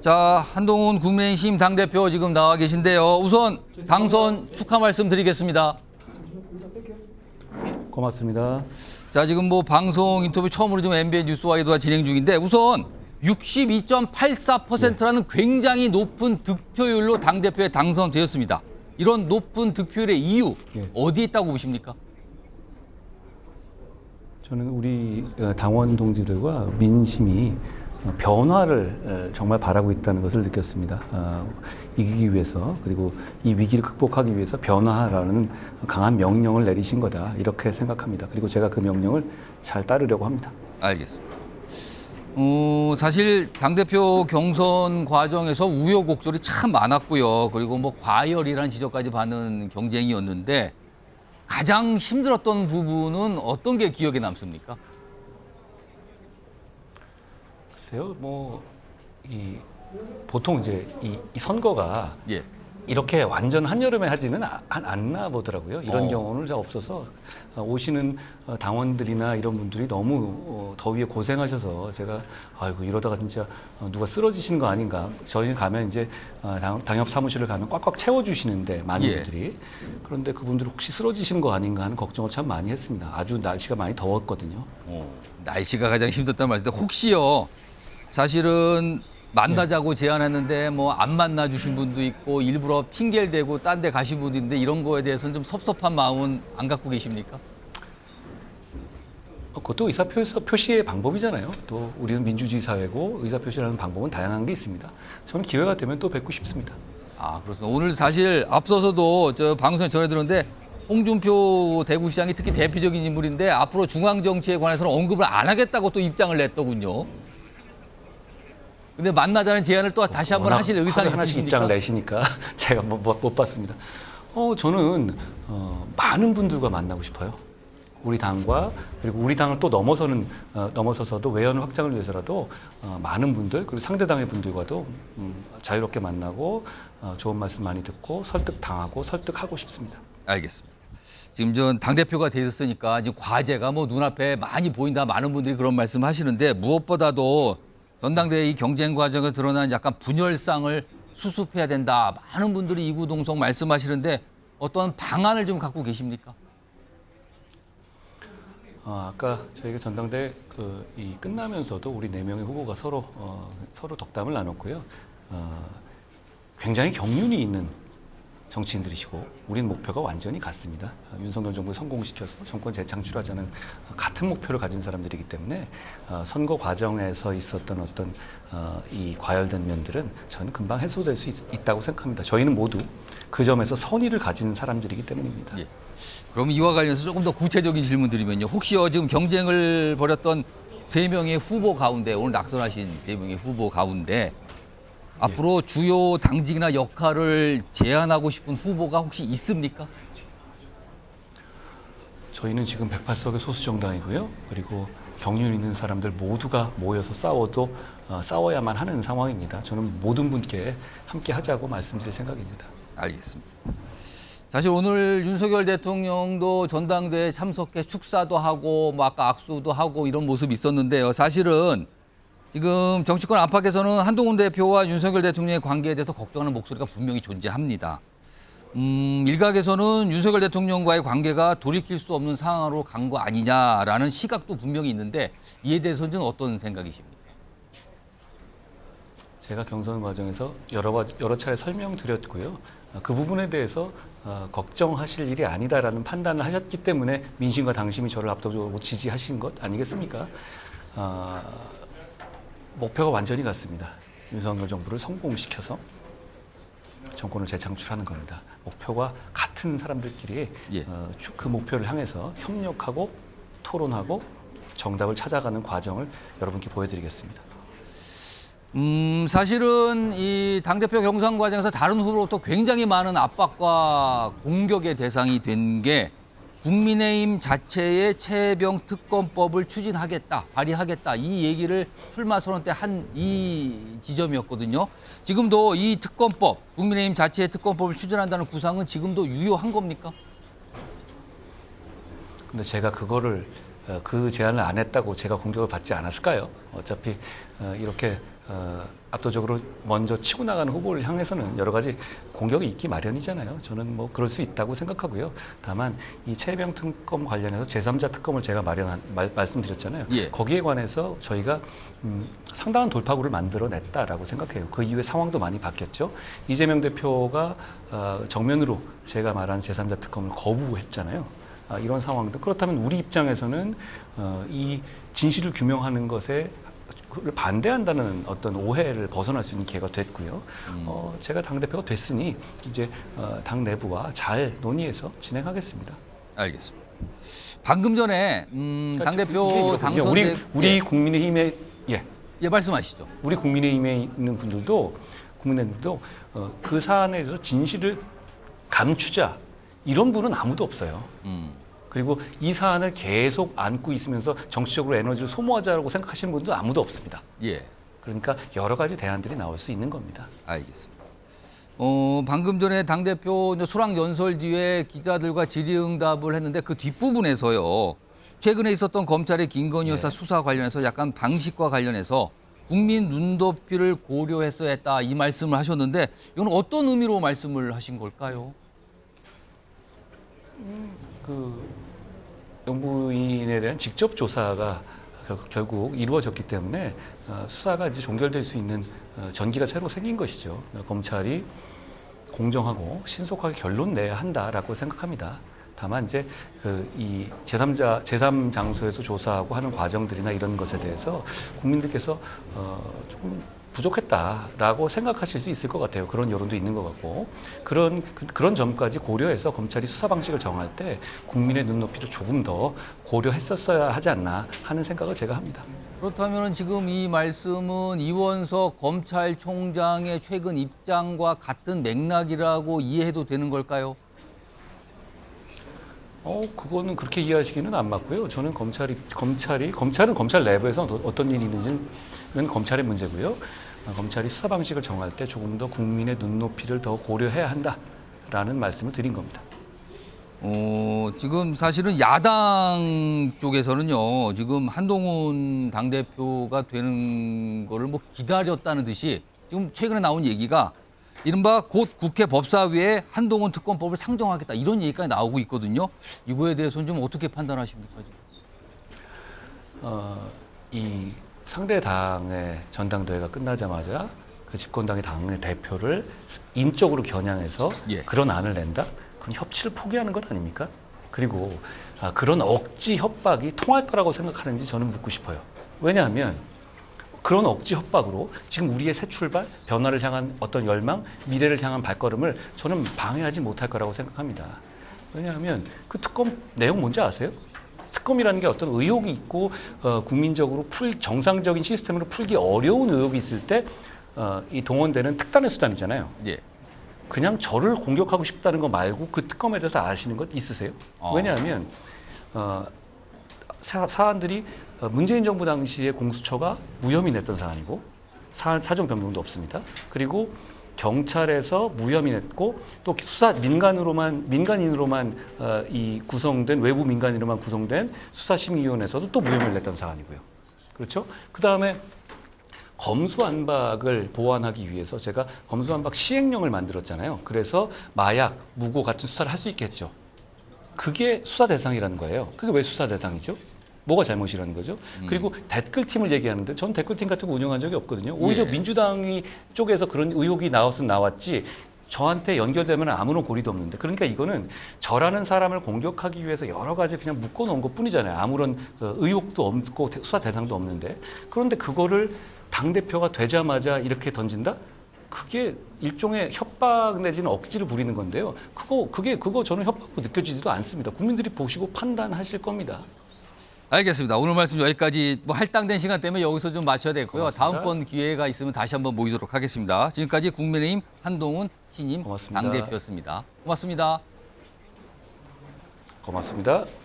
자, 한동훈 국민의힘 당대표 지금 나와 계신데요. 우선 당선 축하 말씀 드리겠습니다. 고맙습니다. 자, 지금 뭐 방송 인터뷰 처음으로 좀 MBN 뉴스와이드가 진행 중인데 우선 62.84%라는 굉장히 높은 득표율로 당대표에 당선되었습니다. 이런 높은 득표율의 이유 어디에 있다고 보십니까? 저는 우리 당원 동지들과 민심이 변화를 정말 바라고 있다는 것을 느꼈습니다. 이기기 위해서 그리고 이 위기를 극복하기 위해서 변화라는 강한 명령을 내리신 거다 이렇게 생각합니다. 그리고 제가 그 명령을 잘 따르려고 합니다. 알겠습니다. 사실 당대표 경선 과정에서 우여곡절이 참 많았고요. 그리고 뭐 과열이라는 지적까지 받는 경쟁이었는데 가장 힘들었던 부분은 어떤 게 기억에 남습니까? 글쎄요, 보통 이제 이 선거가 예. 이렇게 완전 한여름에 하지는 않나 보더라고요. 이런 경우는 잘 없어서 오시는 당원들이나 이런 분들이 너무 더위에 고생하셔서 제가 아이고 이러다가 진짜 누가 쓰러지시는 거 아닌가. 저희는 가면 이제 당협 사무실을 가면 꽉꽉 채워주시는데 많은 분들이 그런데 그분들 혹시 쓰러지시는 거 아닌가 하는 걱정을 참 많이 했습니다. 아주 날씨가 많이 더웠거든요. 날씨가 가장 힘들다는 말인데 혹시요. 사실은 만나자고 제안했는데 뭐 안 만나 주신 분도 있고 일부러 핑계를 대고 딴 데 가신 분도 있는데 이런 거에 대해서는 좀 섭섭한 마음은 안 갖고 계십니까? 그것도 의사표시의 방법이잖아요. 또 우리는 민주주의 사회고 의사표시라는 방법은 다양한 게 있습니다. 저는 기회가 되면 또 뵙고 싶습니다. 아, 그렇습니다. 오늘 사실 앞서서도 저 방송에 전해 들었는데 홍준표 대구시장이 특히 대표적인 인물인데 앞으로 중앙정치에 관해서는 언급을 안 하겠다고 또 입장을 냈더군요. 근데 만나자는 제안을 또 다시 한번 하실 의사는 하나씩 있으십니까? 입장을 내시니까 제가 못 봤습니다. 저는 많은 분들과 만나고 싶어요. 우리 당과 그리고 우리 당을 또 넘어서서도 외연 확장을 위해서라도 많은 분들 그리고 상대 당의 분들과도 자유롭게 만나고 좋은 말씀 많이 듣고 설득당하고 설득하고 싶습니다. 알겠습니다. 지금 전 당대표가 되셨으니까 지금 과제가 뭐 눈앞에 많이 보인다 많은 분들이 그런 말씀 하시는데 무엇보다도 전당대회 이 경쟁 과정에 드러난 약간 분열상을 수습해야 된다. 많은 분들이 이구동성 말씀하시는데 어떤 방안을 좀 갖고 계십니까? 아까 저희가 전당대회 이 끝나면서도 우리 4명의 후보가 서로 덕담을 나눴고요. 굉장히 경륜이 있는 정치인들이시고 우린 목표가 완전히 같습니다. 윤석열 정부를 성공시켜서 정권 재창출하자는 같은 목표를 가진 사람들이기 때문에 선거 과정에서 있었던 어떤 이 과열된 면들은 저는 금방 해소될 수 있다고 생각합니다. 저희는 모두 그 점에서 선의를 가진 사람들이기 때문입니다. 예. 그럼 이와 관련해서 조금 더 구체적인 질문 드리면요. 혹시요 지금 경쟁을 벌였던 3명의 후보 가운데 오늘 낙선하신 3명의 후보 가운데 앞으로 주요 당직이나 역할을 제안하고 싶은 후보가 혹시 있습니까? 저희는 지금 108석의 소수정당이고요. 그리고 경륜 있는 사람들 모두가 모여서 싸워야만 하는 상황입니다. 저는 모든 분께 함께 하자고 말씀드릴 생각입니다. 알겠습니다. 사실 오늘 윤석열 대통령도 전당대회에 참석해 축사도 하고 뭐 아까 악수도 하고 이런 모습이 있었는데요. 사실은 지금 정치권 안팎에서는 한동훈 대표와 윤석열 대통령의 관계에 대해서 걱정하는 목소리가 분명히 존재합니다. 일각에서는 윤석열 대통령과의 관계가 돌이킬 수 없는 상황으로 간 거 아니냐라는 시각도 분명히 있는데 이에 대해서는 어떤 생각이십니까? 제가 경선 과정에서 여러 차례 설명드렸고요. 그 부분에 대해서 걱정하실 일이 아니다라는 판단을 하셨기 때문에 민심과 당심이 저를 압도적으로 지지하신 것 아니겠습니까? 목표가 완전히 같습니다. 윤석열 정부를 성공시켜서 정권을 재창출하는 겁니다. 목표가 같은 사람들끼리 그 목표를 향해서 협력하고 토론하고 정답을 찾아가는 과정을 여러분께 보여드리겠습니다. 사실은 이 당대표 경선 과정에서 다른 후보로부터 굉장히 많은 압박과 공격의 대상이 된 게 국민의힘 자체의 최혜병 특검법을 추진하겠다, 발의하겠다 이 얘기를 출마 선언 때 한 이 지점이었거든요. 지금도 이 특검법, 국민의힘 자체의 특검법을 추진한다는 구상은 지금도 유효한 겁니까? 근데 제가 그 제안을 안 했다고 제가 공격을 받지 않았을까요? 어차피 이렇게 압도적으로 먼저 치고 나가는 후보를 향해서는 여러 가지 공격이 있기 마련이잖아요. 저는 뭐 그럴 수 있다고 생각하고요. 다만 이 최혜병 특검 관련해서 제3자 특검을 제가 말씀드렸잖아요. 예. 거기에 관해서 저희가 상당한 돌파구를 만들어냈다라고 생각해요. 그 이후에 상황도 많이 바뀌었죠. 이재명 대표가 정면으로 제가 말한 제3자 특검을 거부했잖아요. 이런 상황도 그렇다면 우리 입장에서는 이 진실을 규명하는 것에 그걸 반대한다는 어떤 오해를 벗어날 수 있는 기회가 됐고요. 제가 당대표가 됐으니 이제 당 내부와 잘 논의해서 진행하겠습니다. 알겠습니다. 방금 전에 그러니까 당대표 당선된 우리 국민의힘의 예, 말씀하시죠. 우리 국민의힘에 있는 분들도 국민의힘도 그 사안에 대해서 진실을 감추자 이런 분은 아무도 없어요. 그리고 이 사안을 계속 안고 있으면서 정치적으로 에너지를 소모하자라고 생각하시는 분도 아무도 없습니다. 예. 그러니까 여러 가지 대안들이 나올 수 있는 겁니다. 알겠습니다. 방금 전에 당대표 수락 연설 뒤에 기자들과 질의응답을 했는데 그 뒷부분에서요. 최근에 있었던 검찰의 김건희 여사 수사 관련해서 약간 방식과 관련해서 국민 눈높이를 고려했어야 했다 이 말씀을 하셨는데 이건 어떤 의미로 말씀을 하신 걸까요? 그 영부인에 대한 직접 조사가 결국 이루어졌기 때문에 수사가 이제 종결될 수 있는 전기가 새로 생긴 것이죠. 검찰이 공정하고 신속하게 결론 내야 한다라고 생각합니다. 다만 이제 이 제3 장소에서 조사하고 하는 과정들이나 이런 것에 대해서 국민들께서 조금 부족했다라고 생각하실 수 있을 것 같아요. 그런 여론도 있는 것 같고 그런 점까지 고려해서 검찰이 수사 방식을 정할 때 국민의 눈높이를 조금 더 고려했었어야 하지 않나 하는 생각을 제가 합니다. 그렇다면 지금 이 말씀은 이원석 검찰총장의 최근 입장과 같은 맥락이라고 이해해도 되는 걸까요? 그거는 그렇게 이해하시기는 안 맞고요. 저는 검찰은 검찰 내부에서 어떤 일이 있는지는 검찰의 문제고요. 검찰이 수사 방식을 정할 때 조금 더 국민의 눈높이를 더 고려해야 한다라는 말씀을 드린 겁니다. 지금 사실은 야당 쪽에서는요. 지금 한동훈 당대표가 되는 거를 뭐 기다렸다는 듯이 지금 최근에 나온 얘기가 이른바 곧 국회 법사위에 한동훈 특검법을 상정하겠다 이런 얘기까지 나오고 있거든요. 이거에 대해서는 좀 어떻게 판단하십니까? 이 상대 당의 전당대회가 끝나자마자 그 집권당의 당의 대표를 인적으로 겨냥해서 예. 그런 안을 낸다? 그건 협치를 포기하는 것 아닙니까? 그리고 그런 억지 협박이 통할 거라고 생각하는지 저는 묻고 싶어요. 왜냐하면 그런 억지 협박으로 지금 우리의 새 출발, 변화를 향한 어떤 열망, 미래를 향한 발걸음을 저는 방해하지 못할 거라고 생각합니다. 왜냐하면 그 특검 내용 뭔지 아세요? 특검이라는 게 어떤 의혹이 있고 국민적으로 정상적인 시스템으로 풀기 어려운 의혹이 있을 때 이 동원되는 특단의 수단이잖아요. 예. 그냥 저를 공격하고 싶다는 거 말고 그 특검에 대해서 아시는 것 있으세요? 왜냐하면 사안들이 문재인 정부 당시에 공수처가 무혐의 냈던 사안이고 사정 변경도 없습니다. 그리고 경찰에서 무혐의 냈고 또 수사 민간인으로만 이 구성된 외부 민간인으로만 구성된 수사심의위원회에서도 또 무혐의를 냈던 사안이고요. 그렇죠? 그 다음에 검수안박을 보완하기 위해서 제가 검수안박 시행령을 만들었잖아요. 그래서 마약, 무고 같은 수사를 할 수 있게 했죠. 그게 수사 대상이라는 거예요. 그게 왜 수사 대상이죠? 뭐가 잘못이라는 거죠? 그리고 댓글팀을 얘기하는데 전 댓글팀 같은 거 운영한 적이 없거든요. 오히려 예. 민주당이 쪽에서 그런 의혹이 나왔지 저한테 연결되면 아무런 고리도 없는데 그러니까 이거는 저라는 사람을 공격하기 위해서 여러 가지 그냥 묶어놓은 것뿐이잖아요. 아무런 의혹도 없고 수사 대상도 없는데 그런데 그거를 당대표가 되자마자 이렇게 던진다? 그게 일종의 협박 내지는 억지를 부리는 건데요. 그거 저는 협박으로 느껴지지도 않습니다. 국민들이 보시고 판단하실 겁니다. 알겠습니다. 오늘 말씀 여기까지 뭐 할당된 시간 때문에 여기서 좀 마쳐야 되고요. 고맙습니다. 다음번 기회가 있으면 다시 한번 모이도록 하겠습니다. 지금까지 국민의힘 한동훈 신임 고맙습니다. 당대표였습니다. 고맙습니다. 고맙습니다.